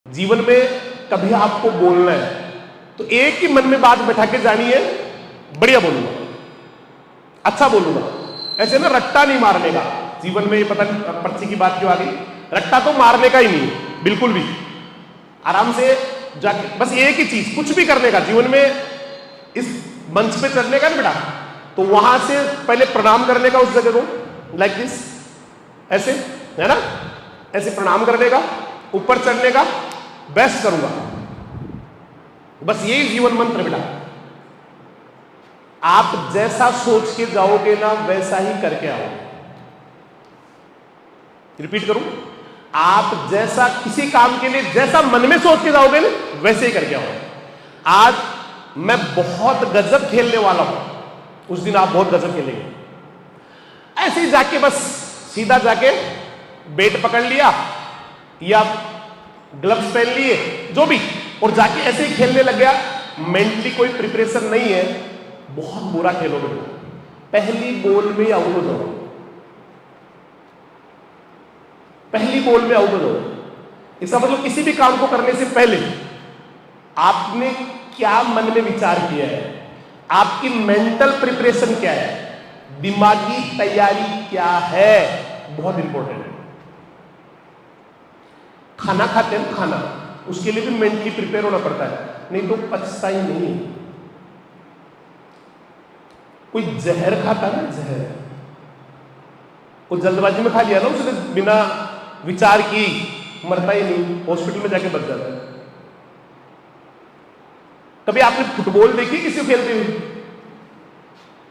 जीवन में कभी आपको बोलना है तो एक ही मन में बात बैठा के जानी है, बढ़िया बोलूंगा, अच्छा बोलूंगा, ऐसे ना रट्टा नहीं मारने का। जीवन में ये पता नहीं पर्ची की बात क्यों आ गई, रट्टा तो मारने का ही नहीं बिल्कुल भी। आराम से जाके बस एक ही चीज, कुछ भी करने का जीवन में, इस मंच पे चढ़ने का ना बेटा, तो वहां से पहले प्रणाम करने का उस जगह को, लाइक दिस, ऐसे है ना, ऐसे प्रणाम करने का, ऊपर चढ़ने का, बेस्ट करूंगा, बस यही जीवन मंत्र बेटा। आप जैसा सोच के जाओगे ना वैसा ही करके आओगे। रिपीट करूं, आप जैसा किसी काम के लिए जैसा मन में सोच के जाओगे ना वैसे ही करके आओगे। आज मैं बहुत गजब खेलने वाला हूं, उस दिन आप बहुत गजब खेलेंगे। ऐसे ही जाके बस सीधा जाके बैट पकड़ लिया या ग्लव्स पहन लिए, जो भी, और जाके ऐसे ही खेलने लग गया। मेंटली कोई प्रिपरेशन नहीं है, बहुत बुरा खेलोगे। पहली बॉल में आउट हो जाओ, पहली बॉल में आउट हो जाओ। इसका मतलब किसी भी काम को करने से पहले आपने क्या मन में विचार किया है, आपकी मेंटल प्रिपरेशन क्या है, दिमागी तैयारी क्या है, बहुत इंपॉर्टेंट है। खाना खाते हैं, खाना, उसके लिए भी मेंटली प्रिपेयर होना पड़ता है, नहीं तो पचता ही नहीं। कोई जहर खाता है ना, जहर, वो जल्दबाजी में खा लिया ना उसने, बिना विचार की, मरता ही नहीं, हॉस्पिटल में जाके बच जाता है। कभी आपने फुटबॉल देखी किसी खेलते हुए?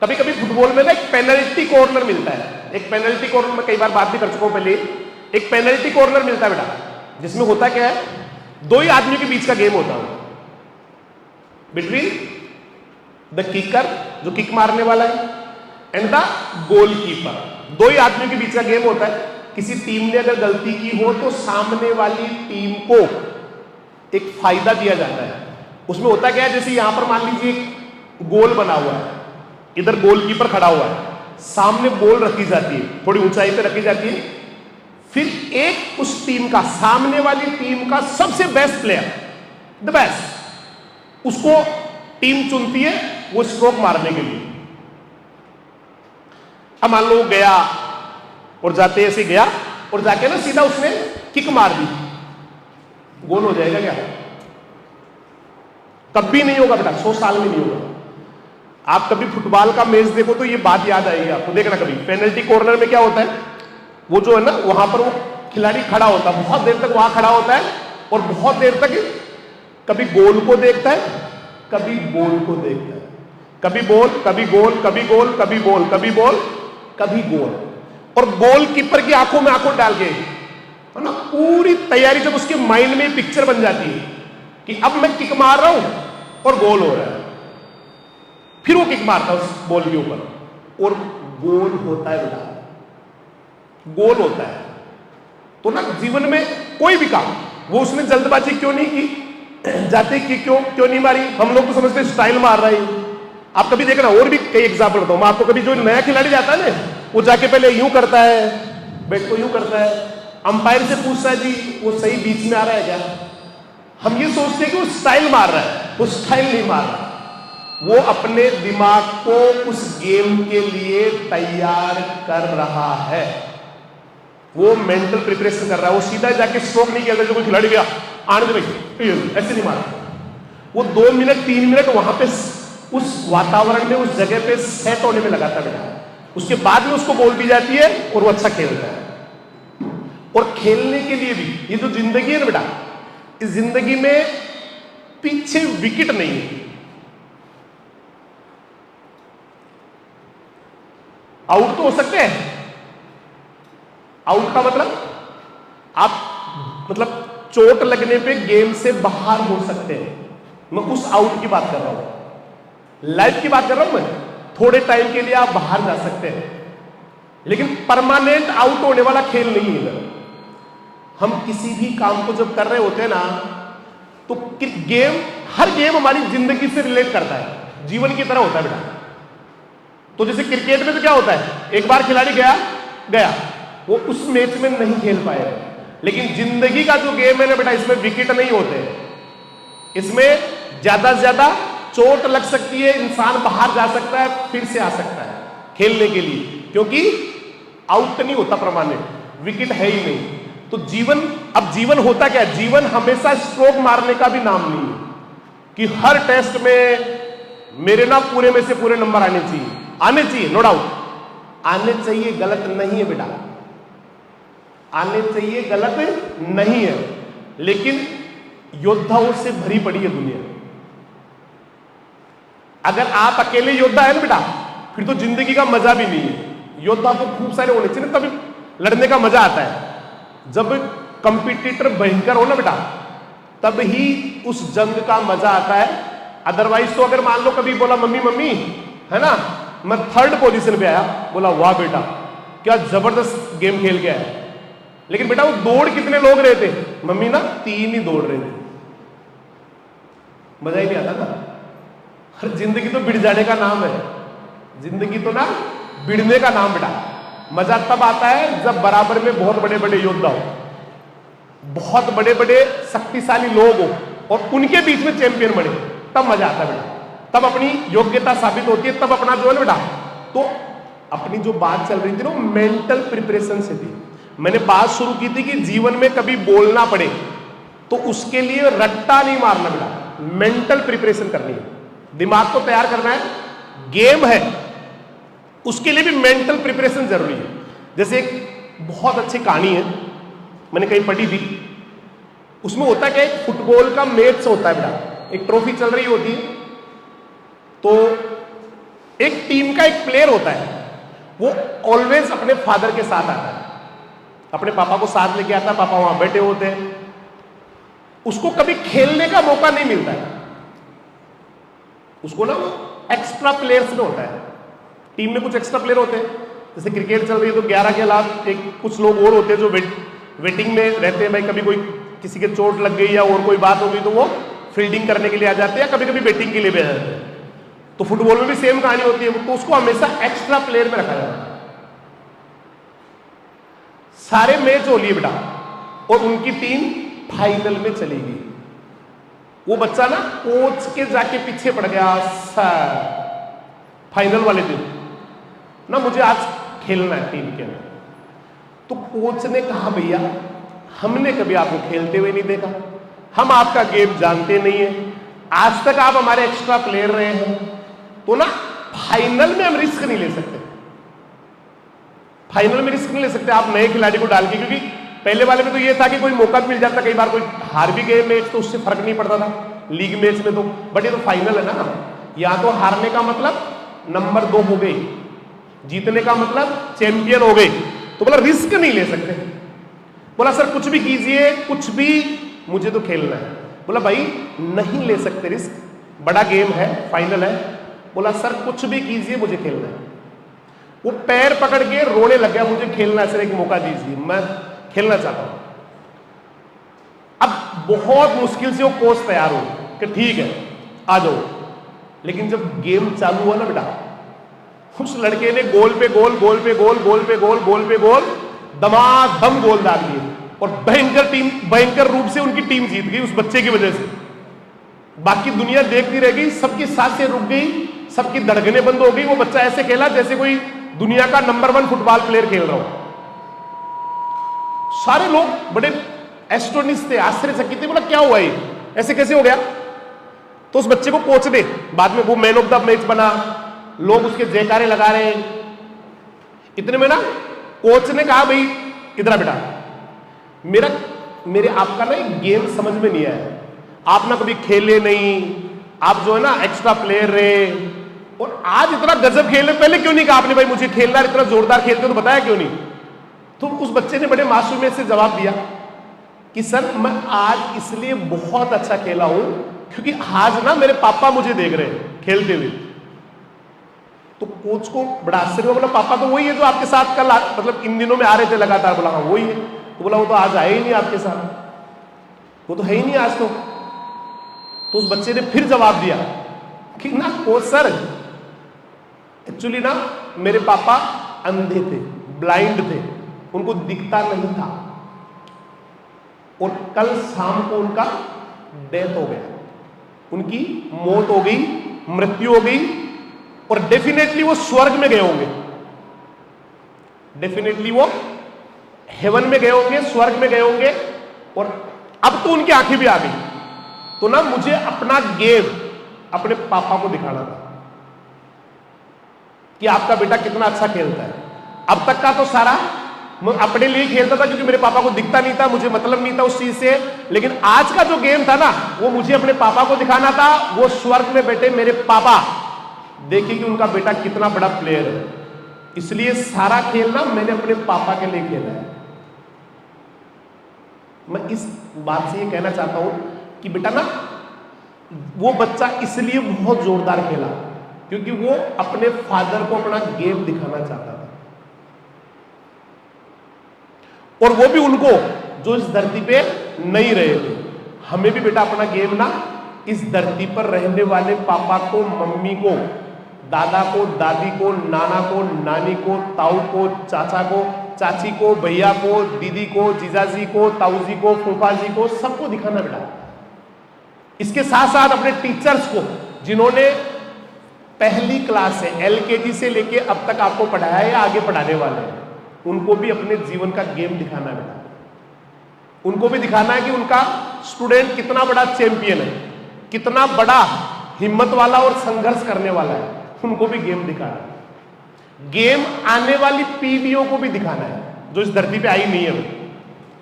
कभी कभी फुटबॉल में ना एक पेनल्टी कॉर्नर मिलता है, एक पेनल्टी कॉर्नर में कई बार बात भी कर चुका हूं पहले। एक पेनल्टी कॉर्नर मिलता है बेटा, जिसमें होता क्या है, दो ही आदमियों के बीच का गेम होता है, बिटवीन द किकर, जो किक मारने वाला है, एंड द गोलकीपर। दो ही आदमियों के बीच का गेम होता है। किसी टीम ने अगर गलती की हो तो सामने वाली टीम को एक फायदा दिया जाता है। उसमें होता क्या है, जैसे यहां पर मान लीजिए एक गोल बना हुआ है, इधर गोलकीपर खड़ा हुआ है, सामने बॉल रखी जाती है, थोड़ी ऊंचाई पे रखी जाती है, फिर एक उस टीम का, सामने वाली टीम का सबसे बेस्ट प्लेयर, द बेस्ट, उसको टीम चुनती है वो स्ट्रोक मारने के लिए। अब मान लो गया और जाते ऐसे गया और जाके ना सीधा उसने किक मार दी, गोल हो जाएगा क्या? कभी नहीं होगा बेटा, 100 साल में नहीं होगा। आप कभी फुटबॉल का मैच देखो तो ये बात याद आएगी आपको, देखना कभी पेनल्टी कॉर्नर में क्या होता है, वो जो है ना वहां पर वो खिलाड़ी खड़ा होता है, बहुत देर तक वहां खड़ा होता है और बहुत देर तक कभी गोल को देखता है, कभी बॉल को देखता है, कभी बॉल, कभी गोल, कभी गोल, कभी बॉल, कभी बॉल, कभी गोल, और गोल कीपर की आंखों में आंखों डाल के, है ना, पूरी तैयारी जब उसके माइंड में पिक्चर बन जाती है कि अब मैं किक मार रहा हूं और गोल हो रहा है, फिर वो किक मारता है उस बॉल के ऊपर और गोल होता है बेटा, गोल होता है। तो ना जीवन में कोई भी काम, वो उसने जल्दबाजी क्यों नहीं की, जाते कि क्यों नहीं मारी, हम लोग तो समझते स्टाइल मार रहा है। आप कभी देखना, और भी कई एग्जाम्पल बताऊं मैं आपको, कभी जो नया खिलाड़ी जाता है ना, वो जाके पहले यूं करता है, बैट को यूं करता है, अंपायर से पूछता है जी वो सही बीच में आ रहा है क्या? हम ये सोचते हैं कि वो स्टाइल मार रहा है, वो स्टाइल नहीं मार रहा, वो अपने दिमाग को उस गेम के लिए तैयार कर रहा है, वो मेंटल प्रिपरेशन कर रहा है। वो सीधा जाके स्ट्रोक नहीं किया, जो कोई खिलाड़ी गया आने दे भाई, ऐसे नहीं मारा, वो 2 मिनट 3 मिनट वहां पे उस वातावरण में, उस जगह पे सेट होने में लगाता बेटा, उसके बाद में उसको बॉल दी जाती है और वो अच्छा खेलता है। और खेलने के लिए भी ये जो जिंदगी है ना बेटा, इस जिंदगी में पीछे विकेट नहीं है, आउट तो हो सकते हैं। आउट का मतलब आप, मतलब चोट लगने पे गेम से बाहर हो सकते हैं, मैं उस आउट की बात कर रहा हूं, लाइफ की बात कर रहा हूं मैं। थोड़े टाइम के लिए आप बाहर जा सकते हैं, लेकिन परमानेंट आउट होने वाला खेल नहीं है। हम किसी भी काम को जब कर रहे होते हैं ना, तो गेम, हर गेम हमारी जिंदगी से रिलेट करता है, जीवन की तरह होता है बेटा। तो जैसे क्रिकेट में तो क्या होता है, एक बार खिलाड़ी गया गया, वो उस मैच में नहीं खेल पाएगा। लेकिन जिंदगी का जो गेम है ना बेटा, इसमें विकेट नहीं होते, इसमें ज्यादा से ज्यादा चोट लग सकती है, इंसान बाहर जा सकता है, फिर से आ सकता है खेलने के लिए, क्योंकि आउट नहीं होता परमानेंट, विकेट है ही नहीं। तो जीवन, अब जीवन होता क्या है, जीवन हमेशा स्ट्रोक मारने का भी नाम नहीं है कि हर टेस्ट में मेरे ना पूरे में से पूरे नंबर आने चाहिए, नो डाउट आने चाहिए, गलत नहीं है बेटा, आने चाहिए, गलत नहीं है, लेकिन योद्धाओं से भरी पड़ी है दुनिया। अगर आप अकेले योद्धा है ना बेटा, फिर तो जिंदगी का मजा भी नहीं है। योद्धा को खूब सारे होने चाहिए, तभी लड़ने का मजा आता है। जब कंपटीटर भयंकर हो ना बेटा, तब ही उस जंग का मजा आता है। अदरवाइज तो अगर मान लो कभी बोला मम्मी मम्मी है ना, मैं 3rd पोजीशन पे आया, बोला वाह बेटा क्या जबरदस्त गेम खेल के आया, लेकिन बेटा वो दौड़ कितने लोग रहे थे, मम्मी ना 3 ही दौड़ रहे थे, मजा ही नहीं आता ना। हर जिंदगी तो बिड़ जाने का नाम है, जिंदगी तो ना बिड़ने का नाम बेटा। मजा तब आता है जब बराबर में बहुत बड़े बड़े योद्धा हो, बहुत बड़े बड़े शक्तिशाली लोग हो और उनके बीच में चैंपियन बने, तब मजा आता है बेटा, तब अपनी योग्यता साबित होती है, तब अपना जो है ना बेटा। तो अपनी जो बात चल रही थी ना, मेंटल प्रिपरेशन से थी। मैंने बात शुरू की थी कि जीवन में कभी बोलना पड़े तो उसके लिए रट्टा नहीं मारना बेटा, मेंटल प्रिपरेशन करनी है, दिमाग को तैयार करना है। गेम है, उसके लिए भी मेंटल प्रिपरेशन जरूरी है। जैसे एक बहुत अच्छी कहानी है, मैंने कहीं पढ़ी थी, उसमें होता क्या, एक फुटबॉल का मैच होता है बेटा, एक ट्रॉफी चल रही होती है, तो एक टीम का एक प्लेयर होता है, वो ऑलवेज अपने फादर के साथ आता है, अपने पापा को साथ लेके आता है, पापा वहां बैठे होते हैं, उसको कभी खेलने का मौका नहीं मिलता है, उसको ना वो एक्स्ट्रा प्लेयर्स में होता है, टीम में कुछ एक्स्ट्रा प्लेयर होते हैं। जैसे क्रिकेट चल रही है तो 11 के अलावा एक कुछ लोग और होते हैं जो वेटिंग में रहते हैं, भाई कभी कोई किसी के चोट लग गई या और कोई बात हो गई तो वो फील्डिंग करने के लिए आ जाते हैं, या कभी कभी बैटिंग के लिए भी आ जाते हैं। तो फुटबॉल में भी सेम कहानी होती है, तो उसको हमेशा एक्स्ट्रा प्लेयर में रखा जाता है। सारे मैच हो लिए बेटा और उनकी टीम फाइनल में चली गई, वो बच्चा ना कोच के जाके पीछे पड़ गया, सर फाइनल वाले दिन ना मुझे आज खेलना है टीम के अंदर। तो कोच ने कहा भैया हमने कभी आपको खेलते हुए नहीं देखा, हम आपका गेम जानते नहीं है, आज तक आप हमारे एक्स्ट्रा प्लेयर रहे हैं, तो ना फाइनल में हम रिस्क नहीं ले सकते, फाइनल में रिस्क नहीं ले सकते आप नए खिलाड़ी को डाल के, क्योंकि पहले वाले में तो ये था कि कोई मौका मिल जाता, कई बार कोई हार भी गए मैच तो उससे फर्क नहीं पड़ता था लीग मैच में तो, बट ये तो फाइनल है ना, या तो हारने का मतलब नंबर 2 हो गई, जीतने का मतलब चैंपियन हो गए, तो बोला रिस्क नहीं ले सकते। बोला सर कुछ भी कीजिए, कुछ भी, मुझे तो खेलना है। बोला भाई नहीं ले सकते रिस्क, बड़ा गेम है, फाइनल है। बोला सर कुछ भी कीजिए, मुझे खेलना है। वो पैर पकड़ के रोने लग गया, मुझे खेलना, सर एक मौका दीजिए, मैं खेलना चाहता हूं। अब बहुत मुश्किल से वो कोच तैयार हो कि ठीक है आ जाओ, लेकिन जब गेम चालू हुआ ना बेटा, उस लड़के ने गोल पे गोल, गोल पे गोल, गोल पे गोल, गोल पे गोल, दमादम गोल डाल दिए और भयंकर रूप से उनकी टीम जीत गई उस बच्चे की वजह से। बाकी दुनिया देखती रह गई, सबकी सांसें रुक गई, सबकी धड़कनें बंद हो गई। वो बच्चा ऐसे खेला जैसे कोई दुनिया का नंबर 1 फुटबॉल प्लेयर खेल रहा हो। सारे लोग बड़े एस्टोनिश थे, आश्चर्यचकित थे, बोला क्या हुआ ये, ऐसे कैसे हो गया। तो उस बच्चे को कोच ने बाद में, वो मैन ऑफ द मैच बना, लोग उसके जयकारे लगा रहे हैं। इतने में ना कोच ने कहा भाई इधर आ बेटा, मेरे आपका ना एक गेम समझ में नहीं आया, आप ना कभी खेले नहीं, आप जो है ना एक्स्ट्रा प्लेयर रहे और आज इतना गजब खेले, पहले क्यों नहीं कहा आपने भाई मुझे खेलना, इतना जोरदार खेलते हो तो बताया क्यों नहीं। तो उस बच्चे ने बड़े मासूमियत से जवाब दिया कि सर मैं आज इसलिए बहुत अच्छा खेला हूं क्योंकि आज ना मेरे पापा मुझे देख रहे हैं खेलते हुए। तो कोच को बड़ा आश्चर्य हुआ, बोला पापा तो वही है जो आपके साथ कल मतलब इन दिनों में आ रहे थे लगातार। बोला हाँ वही है। तो बोला वो तो आज आए ही नहीं आपके साथ, वो तो है ही नहीं आज तो उस बच्चे ने फिर जवाब दिया कि ना कोच सर एक्चुअली ना मेरे पापा अंधे थे, ब्लाइंड थे, उनको दिखता नहीं था, और कल शाम को उनका डेथ हो गया, उनकी मौत हो गई, मृत्यु हो गई, और डेफिनेटली वो स्वर्ग में गए होंगे, डेफिनेटली वो हेवन में गए होंगे, स्वर्ग में गए होंगे, और अब तो उनकी आंखें भी आ गई। तो ना मुझे अपना गेम अपने पापा को दिखाना था कि आपका बेटा कितना अच्छा खेलता है। अब तक का तो सारा मैं अपने लिए खेलता था, क्योंकि मेरे पापा को दिखता नहीं था, मुझे मतलब नहीं था उस चीज से। लेकिन आज का जो गेम था ना, वो मुझे अपने पापा को दिखाना था। वो स्वर्ग में बैठे मेरे पापा देखिए कि उनका बेटा कितना बड़ा प्लेयर है। इसलिए सारा खेल ना मैंने अपने पापा के लिए खेला है। मैं इस बात से ये कहना चाहता हूं कि बेटा ना वो बच्चा इसलिए बहुत जोरदार खेला क्योंकि वो अपने फादर को अपना गेम दिखाना चाहता था, और वो भी उनको जो इस धरती पे नहीं रहे थे। हमें भी बेटा अपना गेम ना इस धरती पर रहने वाले पापा को, मम्मी को, दादा को, दादी को, नाना को, नानी को, ताऊ को, चाचा को, चाची को, भैया को, दीदी को, जीजाजी को, ताऊजी को, फूफा जी को, सबको दिखाना बेटा। इसके साथ साथ अपने टीचर्स को, जिन्होंने पहली क्लास से LKG से लेके अब तक आपको पढ़ाया है या आगे पढ़ाने वाले हैं, उनको भी अपने जीवन का गेम दिखाना है बेटा। उनको भी दिखाना है कि उनका स्टूडेंट कितना बड़ा चैंपियन है, कितना बड़ा हिम्मत वाला और संघर्ष करने वाला है। उनको भी गेम दिखाना है। गेम आने वाली पीढ़ियों को भी दिखाना है, जो इस धरती पे आई नहीं है,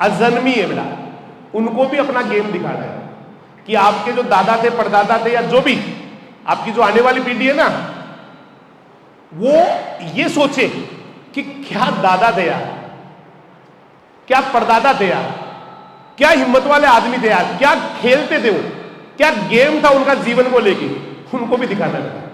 अजन्मी है बेटा। उनको भी अपना गेम दिखाना है कि आपके जो दादा थे, परदादा थे, या जो भी आपकी जो आने वाली पीढ़ी है ना, वो ये सोचे कि क्या दादा थे यार, क्या परदादा थे यार, क्या हिम्मत वाले आदमी थे यार, क्या खेलते थे वो, क्या गेम था उनका जीवन को लेके। उनको भी दिखाना है।